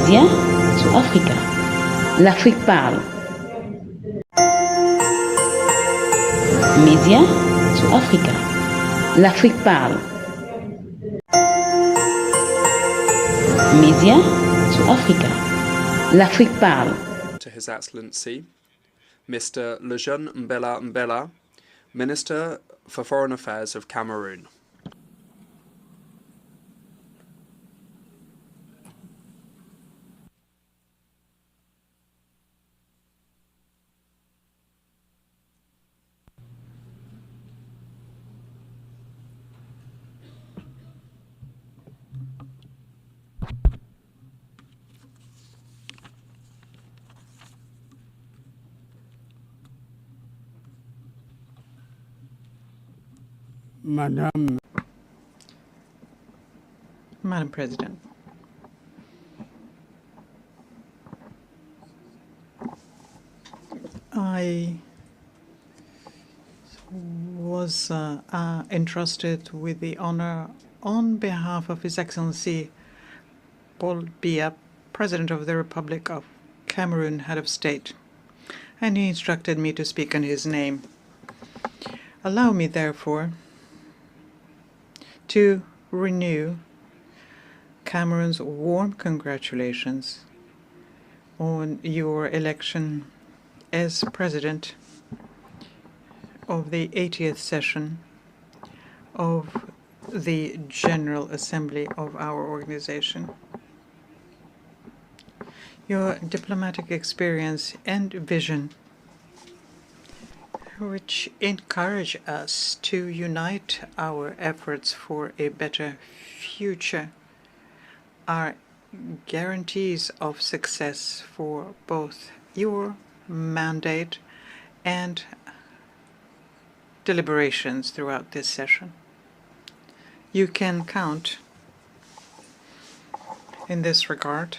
Médias sur Africa. L'Afrique parle. Médias sur Africa. L'Afrique parle. Médias sur Africa. L'Afrique parle. To His Excellency, Mr. Lejeune Mbela Mbela, Minister for Foreign Affairs of Cameroon. Madam President, I was entrusted with the honor on behalf of His Excellency Paul Biya, President of the Republic of Cameroon, Head of State, and he instructed me to speak in his name. Allow me, therefore, to renew Cameroon's warm congratulations on your election as President of the 80th session of the General Assembly of our organization. Your diplomatic experience and vision, which encourage us to unite our efforts for a better future, are guarantees of success for both your mandate and deliberations throughout this session. You can count in this regard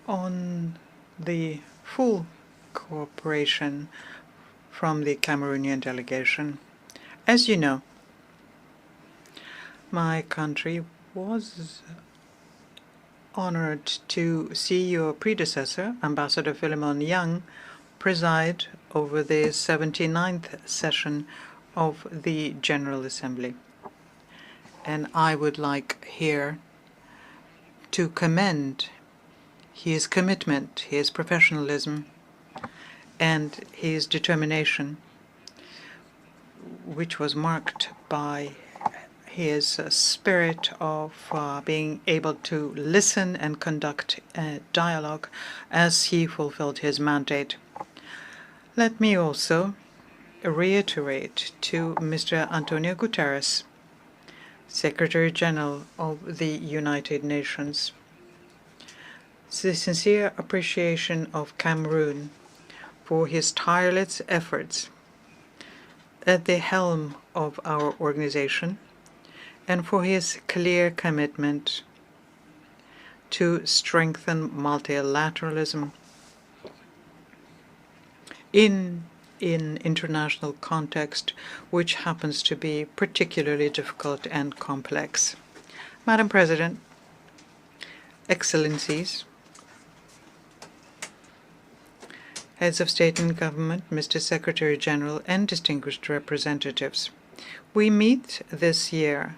on the full cooperation from the Cameroonian delegation. As you know, my country was honored to see your predecessor, Ambassador Philemon Young, preside over the 79th session of the General Assembly. And I would like here to commend his commitment, his professionalism, and his determination, which was marked by his spirit of being able to listen and conduct a dialogue as he fulfilled his mandate. Let me also reiterate to Mr. Antonio Guterres, Secretary General of the United Nations, the sincere appreciation of Cameroon for his tireless efforts at the helm of our organization and for his clear commitment to strengthen multilateralism in an international context which happens to be particularly difficult and complex. Madam President, Excellencies, Heads of State and Government, Mr. Secretary General, and distinguished representatives, we meet this year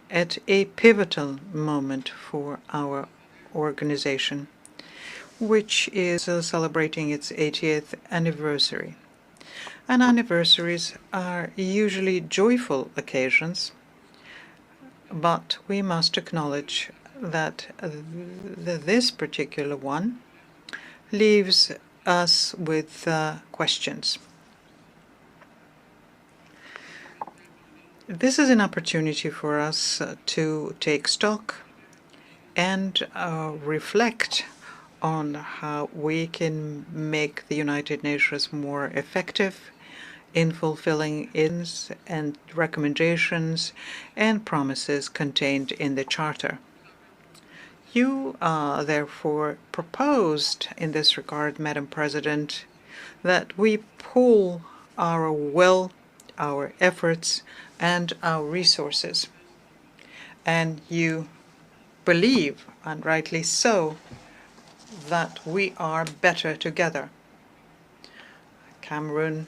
at a pivotal moment for our organization, which is celebrating its 80th anniversary. And anniversaries are usually joyful occasions, but we must acknowledge that this particular one leaves us with questions. This is an opportunity for us to take stock and reflect on how we can make the United Nations more effective in fulfilling its and recommendations and promises contained in the Charter. You therefore proposed in this regard, Madam President, that we pool our will, our efforts, and our resources. And you believe, and rightly so, that we are better together. Cameroon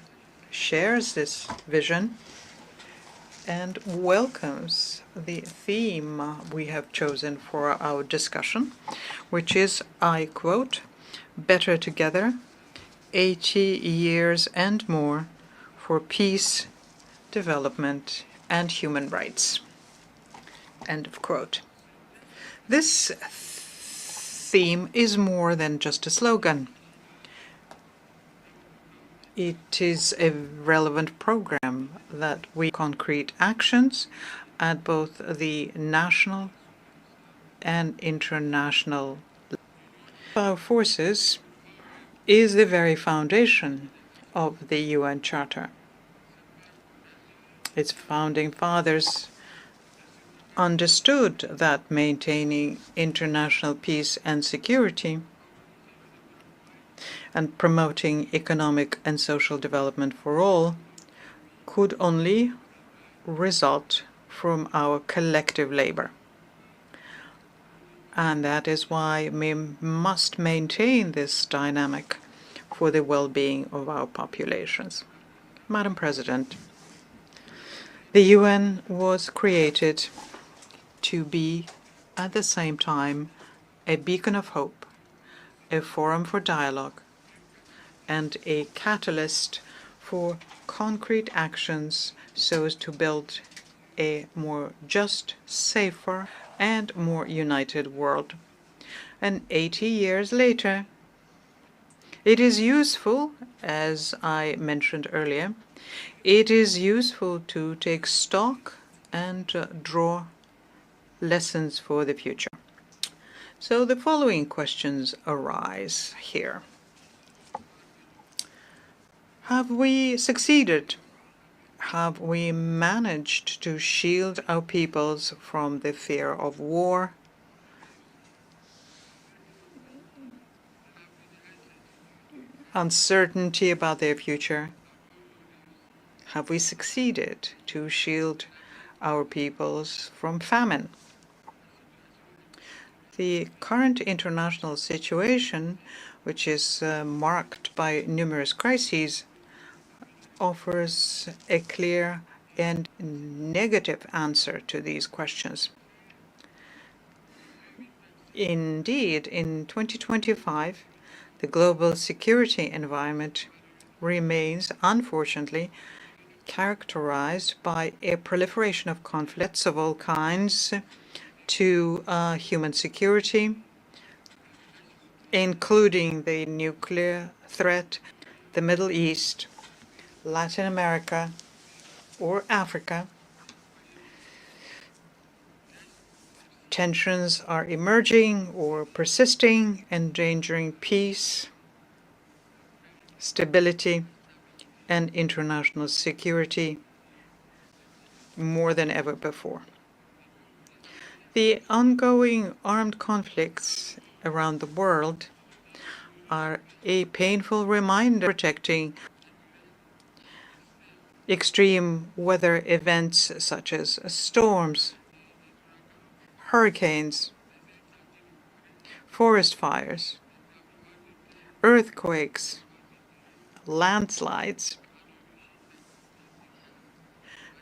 shares this vision and welcomes the theme we have chosen for our discussion, which is, I quote, "Better together, 80 years and more for peace, development, and human rights." End of quote. This theme is more than just a slogan. It is a relevant program that we concrete actions at both the national and international. Our forces is the very foundation of the UN Charter. Its founding fathers understood that maintaining international peace and security and promoting economic and social development for all could only result from our collective labor. And that is why we must maintain this dynamic for the well-being of our populations. Madam President, the UN was created to be, at the same time, a beacon of hope, a forum for dialogue, and a catalyst for concrete actions so as to build a more just, safer, and more united world. And 80 years later, it is useful, as I mentioned earlier, it is useful to take stock and draw lessons for the future. So the following questions arise here. Have we succeeded? Have we managed to shield our peoples from the fear of war, uncertainty about their future? Have we succeeded to shield our peoples from famine? The current international situation, which is marked by numerous crises, offers a clear and negative answer to these questions. Indeed, in 2025, the global security environment remains, unfortunately, characterized by a proliferation of conflicts of all kinds to human security, including the nuclear threat, the Middle East, Latin America, or Africa. Tensions are emerging or persisting, endangering peace, stability, and international security more than ever before. The ongoing armed conflicts around the world are a painful reminder protecting extreme weather events such as storms, hurricanes, forest fires, earthquakes, landslides,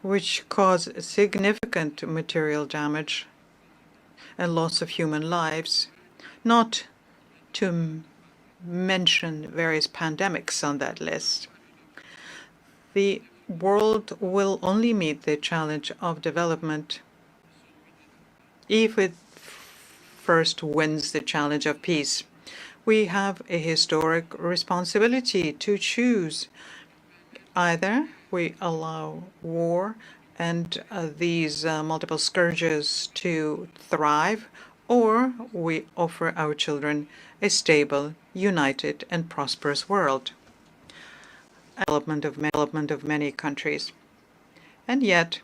which cause significant material damage and loss of human lives, not to mention various pandemics on that list. The world will only meet the challenge of development if it first wins the challenge of peace. We have a historic responsibility to choose. Either we allow war and these multiple scourges to thrive, or we offer our children a stable, united, and prosperous world. Development of many countries, and yet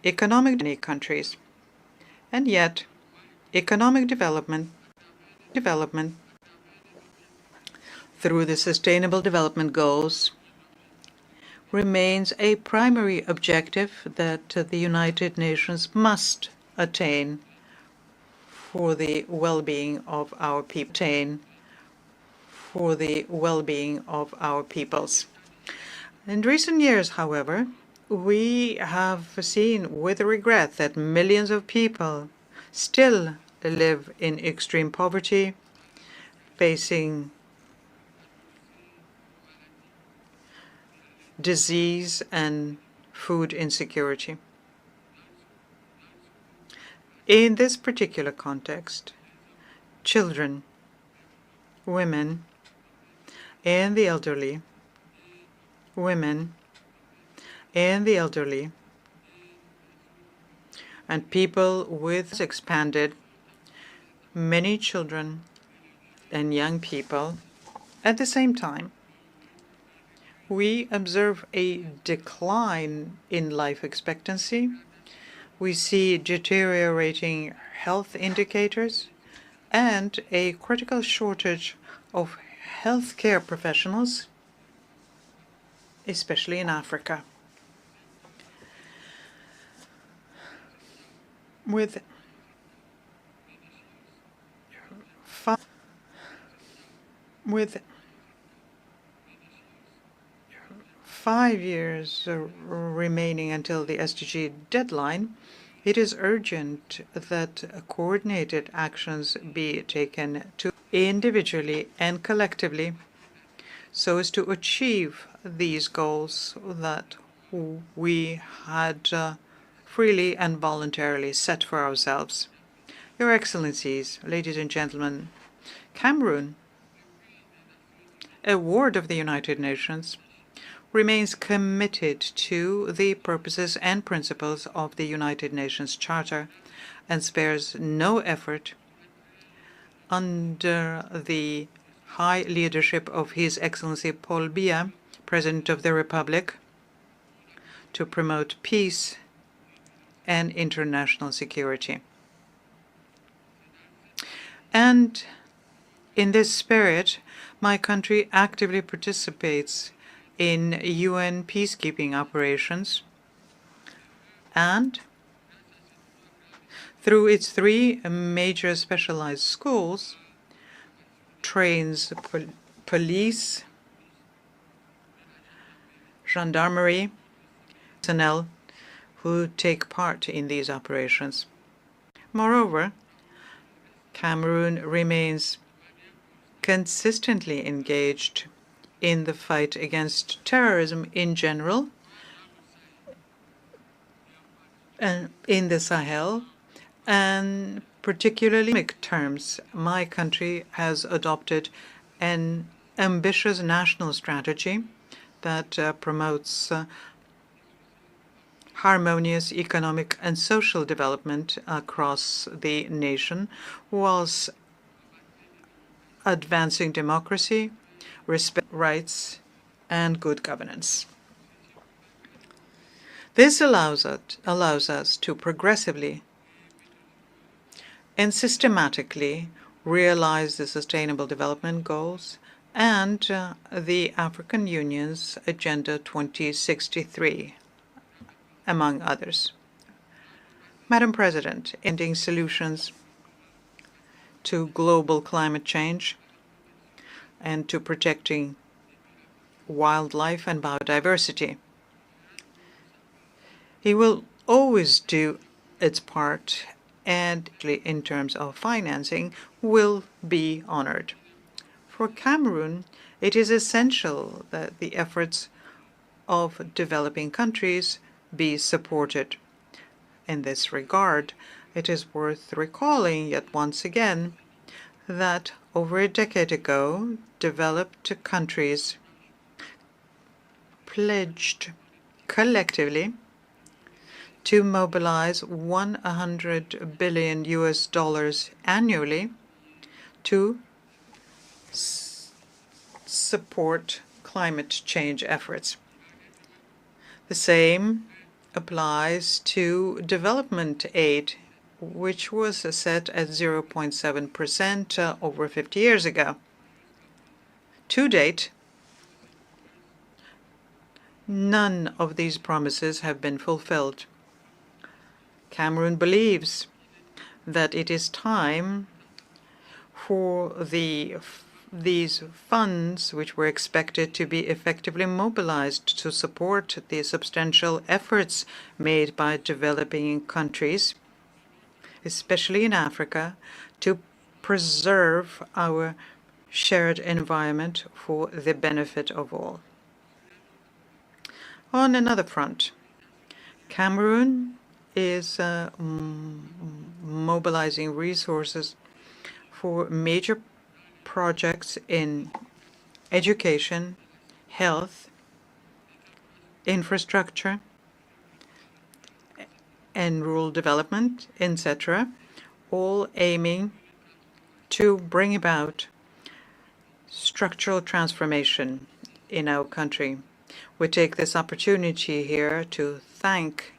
economic development through the Sustainable Development Goals remains a primary objective that the United Nations must attain for the well-being of our people, for the well-being of our peoples. In recent years, however, we have seen with regret that millions of people still live in extreme poverty, facing disease and food insecurity. In this particular context, children, women, and the elderly, and people with expanded, many children and young people. At the same time, we observe a decline in life expectancy. We see deteriorating health indicators and a critical shortage of healthcare professionals, especially in Africa. With 5 years remaining until the SDG deadline, it is urgent that coordinated actions be taken individually and collectively so as to achieve these goals that we had freely and voluntarily set for ourselves. Your Excellencies, ladies and gentlemen, Cameroon, a ward of the United Nations, remains committed to the purposes and principles of the United Nations Charter and spares no effort under the high leadership of His Excellency Paul Biya, President of the Republic, to promote peace and international security. And in this spirit, my country actively participates in UN peacekeeping operations and, through its 3 major specialized schools, trains police, gendarmerie, personnel who take part in these operations. Moreover, Cameroon remains consistently engaged in the fight against terrorism in general, and in the Sahel, and particularly in economic terms. My country has adopted an ambitious national strategy that promotes harmonious economic and social development across the nation, whilst advancing democracy, respect rights, and good governance. This allows us to progressively and systematically realize the Sustainable Development Goals and the African Union's Agenda 2063, among others. Madam President, ending solutions to global climate change and to protecting wildlife and biodiversity. He will always do its part, and in terms of financing, will be honored. For Cameroon, it is essential that the efforts of developing countries be supported. In this regard, it is worth recalling yet once again that over a decade ago, developed countries pledged collectively to mobilize $100 billion annually to support climate change efforts. The same applies to development aid, which was set at 0.7% over 50 years ago. To date, none of these promises have been fulfilled. Cameroon believes that it is time for the these funds, which were expected to be effectively mobilized to support the substantial efforts made by developing countries, especially in Africa, to preserve our shared environment for the benefit of all. On another front, Cameroon is mobilizing resources for major projects in education, health, infrastructure, and rural development, etc., all aiming to bring about structural transformation in our country. We take this opportunity here to thank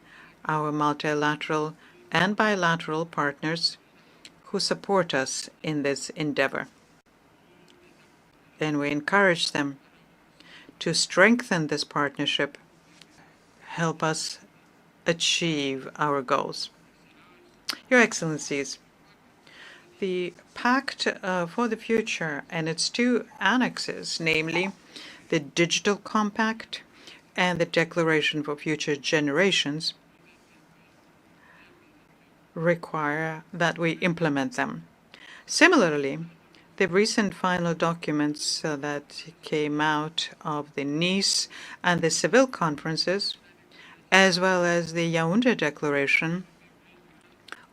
our multilateral and bilateral partners who support us in this endeavor. And we encourage them to strengthen this partnership, help us achieve our goals. Your Excellencies, the Pact for the Future and its two annexes, namely the Digital Compact and the Declaration for Future Generations, require that we implement them. Similarly, the recent final documents that came out of the Nice and the Seville conferences, as well as the Yaoundé Declaration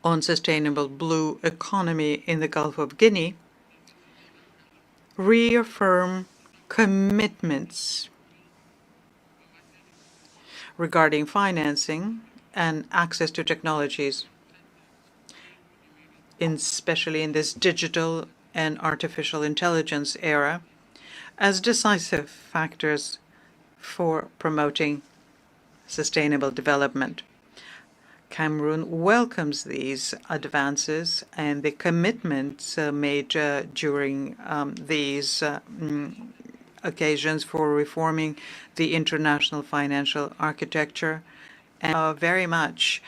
on Sustainable Blue Economy in the Gulf of Guinea, reaffirm commitments regarding financing and access to technologies, especially in this digital and artificial intelligence era, as decisive factors for promoting sustainable development. Cameroon welcomes these advances and the commitments made during these occasions for reforming the international financial architecture, and very much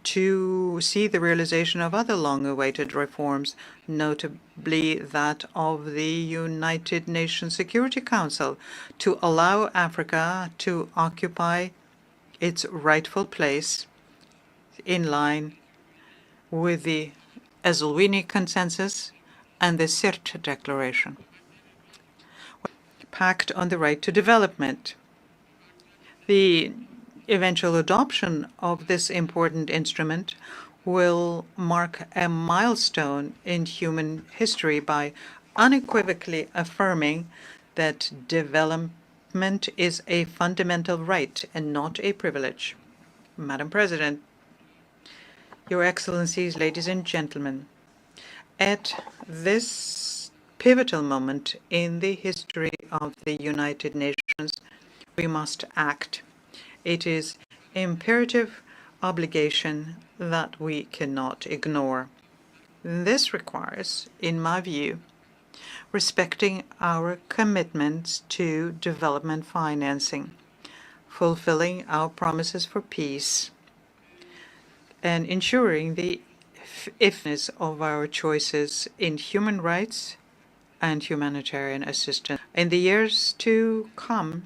to see the realization of other long-awaited reforms, notably that of the United Nations Security Council, to allow Africa to occupy its rightful place in line with the Esselwini Consensus and the Sirte Declaration. Pact on the Right to Development. The eventual adoption of this important instrument will mark a milestone in human history by unequivocally affirming that development is a fundamental right and not a privilege. Madam President, Your Excellencies, ladies and gentlemen, at this pivotal moment in the history of the United Nations, we must act. It is imperative obligation that we cannot ignore. This requires, in my view, respecting our commitments to development financing, fulfilling our promises for peace, and ensuring the effectiveness of our choices in human rights and humanitarian assistance. In the years to come,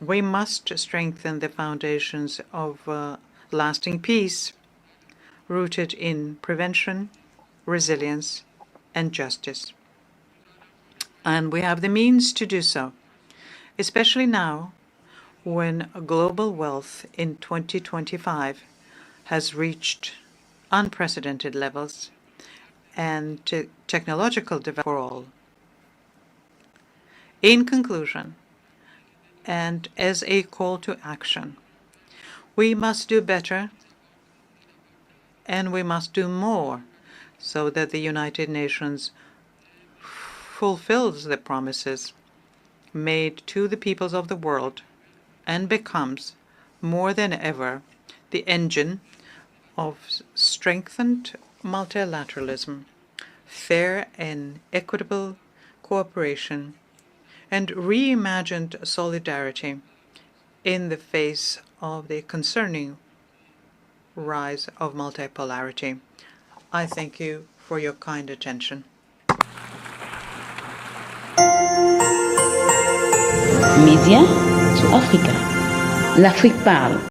we must strengthen the foundations of lasting peace, rooted in prevention, resilience, and justice. And we have the means to do so, especially now when global wealth in 2025 has reached unprecedented levels and technological development for all. In conclusion, and as a call to action, we must do better and we must do more so that the United Nations fulfills the promises made to the peoples of the world and becomes more than ever the engine of strengthened multilateralism, fair and equitable cooperation, and reimagined solidarity in the face of the concerning rise of multipolarity. I thank you for your kind attention. Média to Africa. L'Afrique parle.